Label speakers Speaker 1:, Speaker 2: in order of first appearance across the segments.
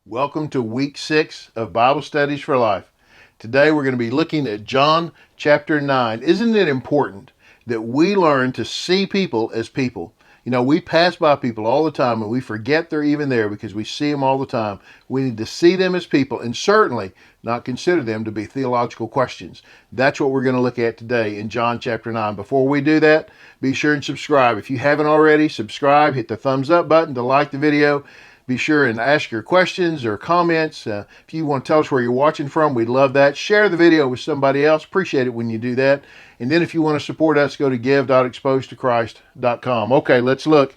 Speaker 1: Welcome to week 6 of Bible Studies for Life. Today we're going to be looking at John chapter 9. Isn't it important that we learn to see people as people? You know, we pass by people all the time and we forget they're even there because we see them all the time. We need to see them as people and certainly not consider them to be theological questions. That's what we're going to look at today in John chapter 9. Before we do that, be sure and subscribe. If you haven't already, subscribe, hit the thumbs up button to like the video. Be sure and ask your questions or comments. If you want to tell us where you're watching from, we'd love that. Share the video with somebody else. Appreciate it when you do that. And then if you want to support us, go to give.exposedtochrist.com. Okay, let's look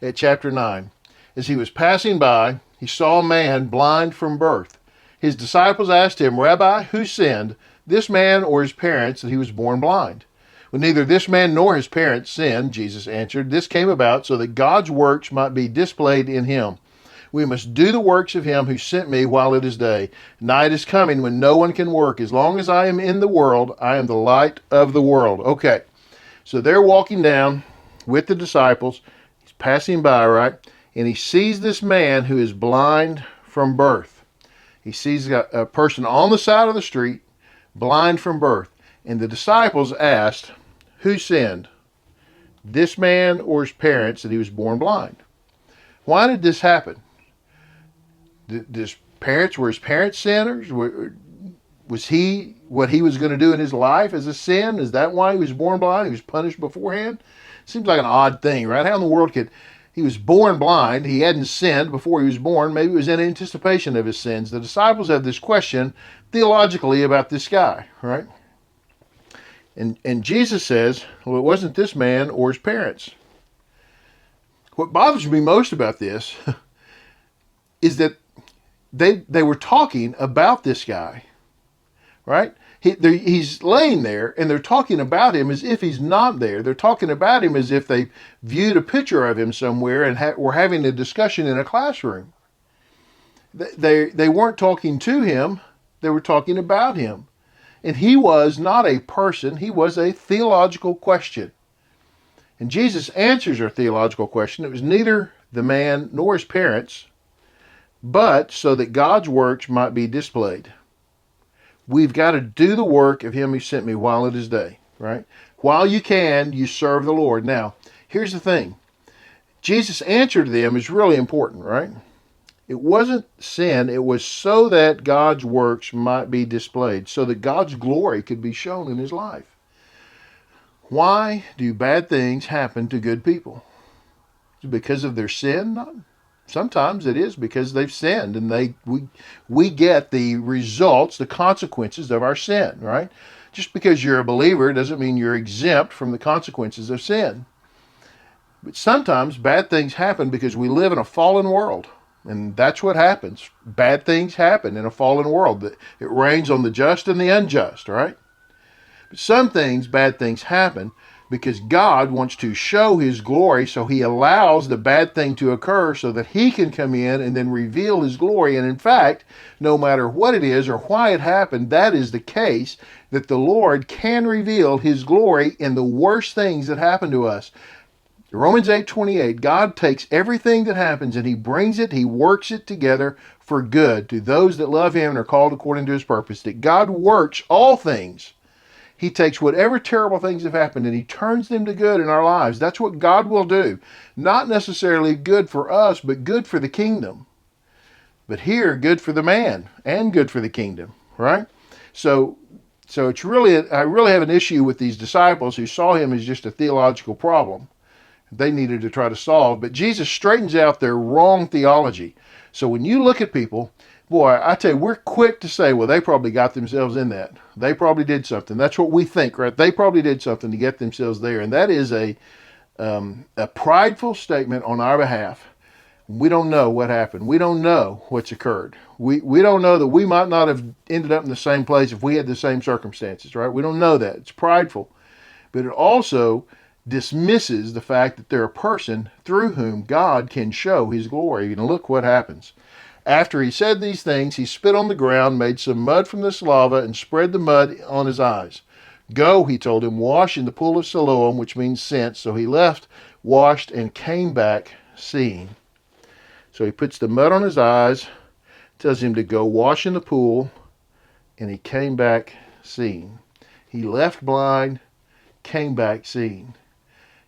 Speaker 1: at chapter 9. As he was passing by, he saw a man blind from birth. His disciples asked him, "Rabbi, who sinned, this man or his parents, that he was born blind?" "Well, neither this man nor his parents sinned," Jesus answered. "This came about so that God's works might be displayed in him. We must do the works of him who sent me while it is day. Night is coming when no one can work. As long as I am in the world, I am the light of the world." Okay, so they're walking down with the disciples. He's passing by, right? And he sees this man who is blind from birth. He sees a person on the side of the street, blind from birth. And the disciples asked, "Who sinned, this man or his parents, that he was born blind?" Why did this happen? Were his parents sinners? Was he what he was going to do in his life as a sin? Is that why he was born blind? He was punished beforehand? Seems like an odd thing, right? How in the world he was born blind? He hadn't sinned before he was born. Maybe it was in anticipation of his sins. The disciples have this question theologically about this guy, right? And Jesus says, well, it wasn't this man or his parents. What bothers me most about this is that they were talking about this guy, right? He's laying there, and they're talking about him as if he's not there. They're talking about him as if they viewed a picture of him somewhere and were having a discussion in a classroom. They weren't talking to him. They were talking about him. And he was not a person. He was a theological question. And Jesus answers our theological question. It was neither the man nor his parents, but so that God's works might be displayed. We've got to do the work of him who sent me while it is day, right? While you can, you serve the Lord. Now, here's the thing. Jesus' answer to them is really important, right? It wasn't sin. It was so that God's works might be displayed, so that God's glory could be shown in his life. Why do bad things happen to good people? Is it because of their sin? Not. Sometimes it is because they've sinned, and we get the results, the consequences of our sin, right? Just because you're a believer doesn't mean you're exempt from the consequences of sin. But sometimes bad things happen because we live in a fallen world, and that's what happens. Bad things happen in a fallen world. It rains on the just and the unjust, right? But some things, bad things happen because God wants to show his glory, so he allows the bad thing to occur so that he can come in and then reveal his glory. And in fact, no matter what it is or why it happened, that is the case, that the Lord can reveal his glory in the worst things that happen to us. Romans 8:28, God takes everything that happens and he brings it, he works it together for good to those that love him and are called according to his purpose. That God works all things. He takes whatever terrible things have happened and he turns them to good in our lives. That's what God will do. Not necessarily good for us, but good for the kingdom. But here, good for the man and good for the kingdom, right? So it's really, I really have an issue with these disciples who saw him as just a theological problem they needed to try to solve. But Jesus straightens out their wrong theology. So when you look at people, boy, I tell you, we're quick to say, well, they probably got themselves in that. They probably did something. That's what we think, right? They probably did something to get themselves there. And that is a prideful statement on our behalf. We don't know what happened. We don't know what's occurred. We don't know that we might not have ended up in the same place if we had the same circumstances, right? We don't know that. It's prideful. But it also dismisses the fact that they're a person through whom God can show his glory. And look what happens. After he said these things, he spit on the ground, made some mud from this lava, and spread the mud on his eyes. "Go," he told him, "wash in the pool of Siloam," which means sent. So he left, washed, and came back seeing. So he puts the mud on his eyes, tells him to go wash in the pool, and he came back seeing. He left blind, came back seeing.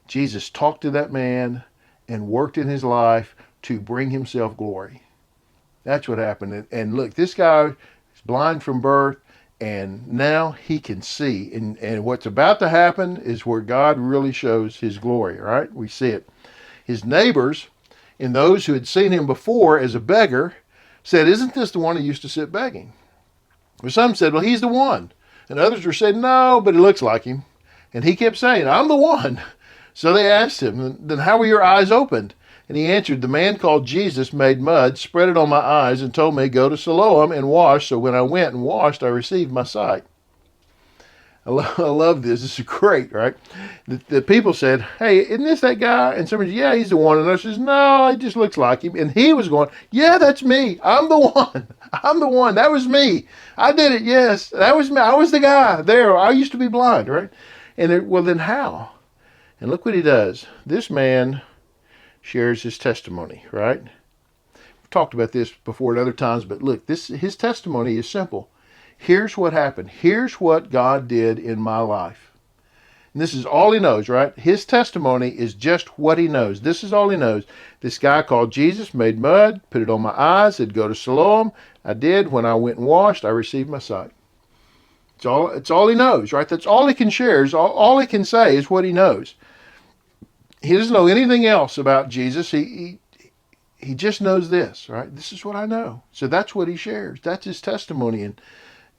Speaker 1: Jesus talked to that man and worked in his life to bring himself glory. That's what happened. And look, this guy is blind from birth, and now he can see. And what's about to happen is where God really shows his glory, right? We see it. His neighbors and those who had seen him before as a beggar said, "Isn't this the one who used to sit begging?" Well, some said, "Well, he's the one." And others were saying, "No, but it looks like him." And he kept saying, "I'm the one." So they asked him, "Then how were your eyes opened?" And he answered, "The man called Jesus made mud, spread it on my eyes, and told me, 'Go to Siloam and wash.' So when I went and washed, I received my sight." I love this. This is great, right? The people said, "Hey, isn't this that guy?" And somebody said, "Yeah, he's the one." And others says, "No, it just looks like him." And he was going, "Yeah, that's me. I'm the one. I'm the one. That was me. I did it. Yes, that was me. I was the guy there. I used to be blind," right? And well, then how? And look what he does. This man shares his testimony, right? We've talked about this before at other times, but look, his testimony is simple. Here's what happened. Here's what God did in my life. And this is all he knows, right? His testimony is just what he knows. This is all he knows. This guy called Jesus made mud, put it on my eyes, said, "Go to Siloam." I did. When I went and washed, I received my sight. It's all he knows, right? That's all he can share. All he can say is what he knows. He doesn't know anything else about Jesus. He just knows this, right? This is what I know. So that's what he shares. That's his testimony. And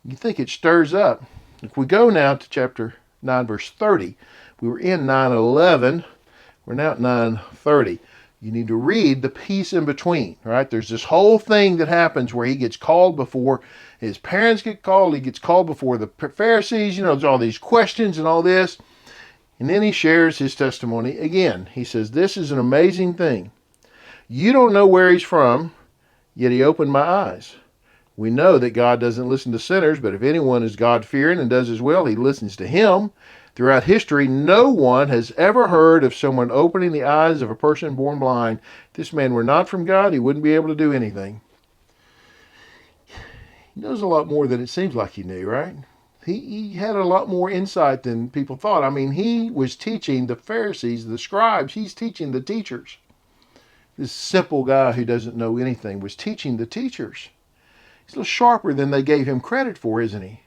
Speaker 1: you think it stirs up. If we go now to chapter 9, verse 30, we were in 9:11. We're now at 9:30. You need to read the piece in between, right? There's this whole thing that happens where he gets called before his parents get called. He gets called before the Pharisees. There's all these questions and all this. And then he shares his testimony again. He says, "This is an amazing thing. You don't know where he's from, yet he opened my eyes. We know that God doesn't listen to sinners, but if anyone is God-fearing and does his will, he listens to him. Throughout history, no one has ever heard of someone opening the eyes of a person born blind. If this man were not from God, he wouldn't be able to do anything." He knows a lot more than it seems like he knew, right? He had a lot more insight than people thought. I mean, he was teaching the Pharisees, the scribes. He's teaching the teachers. This simple guy who doesn't know anything was teaching the teachers. He's a little sharper than they gave him credit for, isn't he?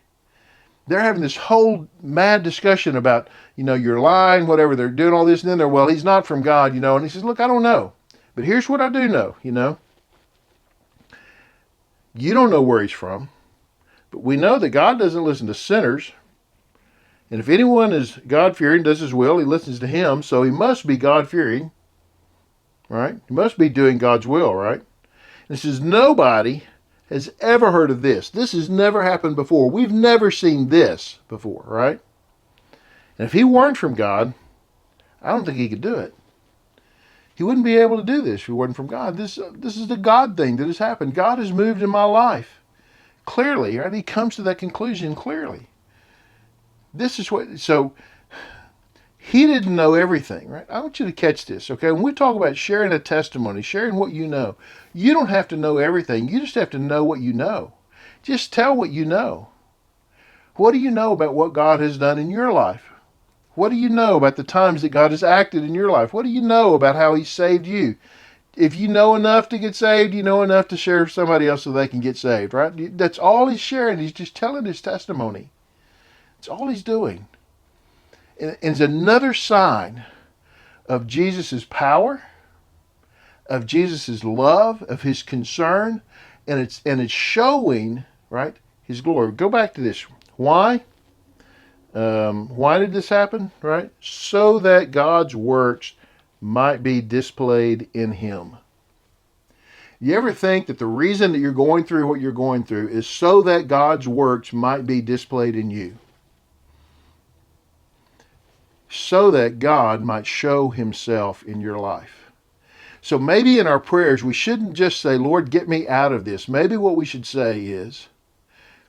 Speaker 1: They're having this whole mad discussion about, you're lying, whatever. They're doing all this, and then well, he's not from God, And he says, "Look, I don't know. But here's what I do know, You don't know where he's from. But we know that God doesn't listen to sinners. And if anyone is God-fearing, does his will, he listens to him. So he must be God-fearing, right? He must be doing God's will, right?" And it says, nobody has ever heard of this. This has never happened before. We've never seen this before, right? And if he weren't from God, I don't think he could do it. He wouldn't be able to do this if he wasn't from God. This is the God thing that has happened. God has moved in my life. Clearly, right? He comes to that conclusion clearly. So he didn't know everything, right? I want you to catch this, okay? When we talk about sharing a testimony, sharing what you know, you don't have to know everything. You just have to know what you know. Just tell what you know. What do you know about what God has done in your life? What do you know about the times that God has acted in your life? What do you know about how he saved you? If you know enough to get saved, you know enough to share with somebody else so they can get saved, right? That's all he's sharing. He's just telling his testimony. That's all he's doing. And it's another sign of Jesus' power, of Jesus' love, of his concern, and it's showing, right, his glory. Go back to this. Why? Why did this happen, right? So that God's works might be displayed in him. You ever think that the reason that you're going through what you're going through is so that God's works might be displayed in you? So that God might show himself in your life. So maybe in our prayers, we shouldn't just say, "Lord, get me out of this." Maybe what we should say is,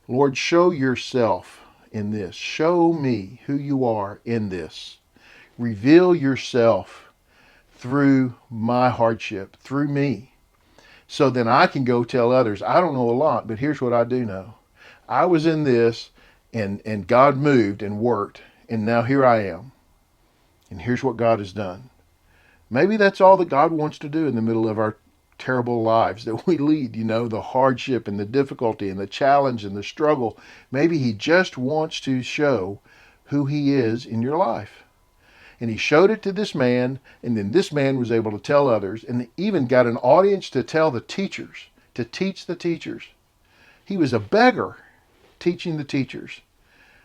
Speaker 1: "Lord, show yourself in this. Show me who you are in this. Reveal yourself through my hardship, through me. so then I can go tell others. I don't know a lot, but here's what I do know. I was in this, and God moved and worked, and now here I am. And here's what God has done. Maybe that's all that God wants to do in the middle of our terrible lives that we lead, the hardship and the difficulty and the challenge and the struggle. Maybe He just wants to show who He is in your life. And He showed it to this man, and then this man was able to tell others, and even got an audience to tell the teachers, to teach the teachers. He was a beggar teaching the teachers.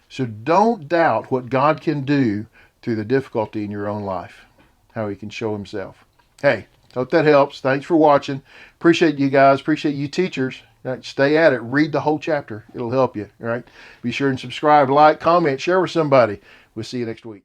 Speaker 1: So don't doubt what God can do through the difficulty in your own life, how He can show Himself. Hey, hope that helps. Thanks for watching. Appreciate you guys. Appreciate you teachers. Right, stay at it. Read the whole chapter. It'll help you. All right. Be sure and subscribe, like, comment, share with somebody. We'll see you next week.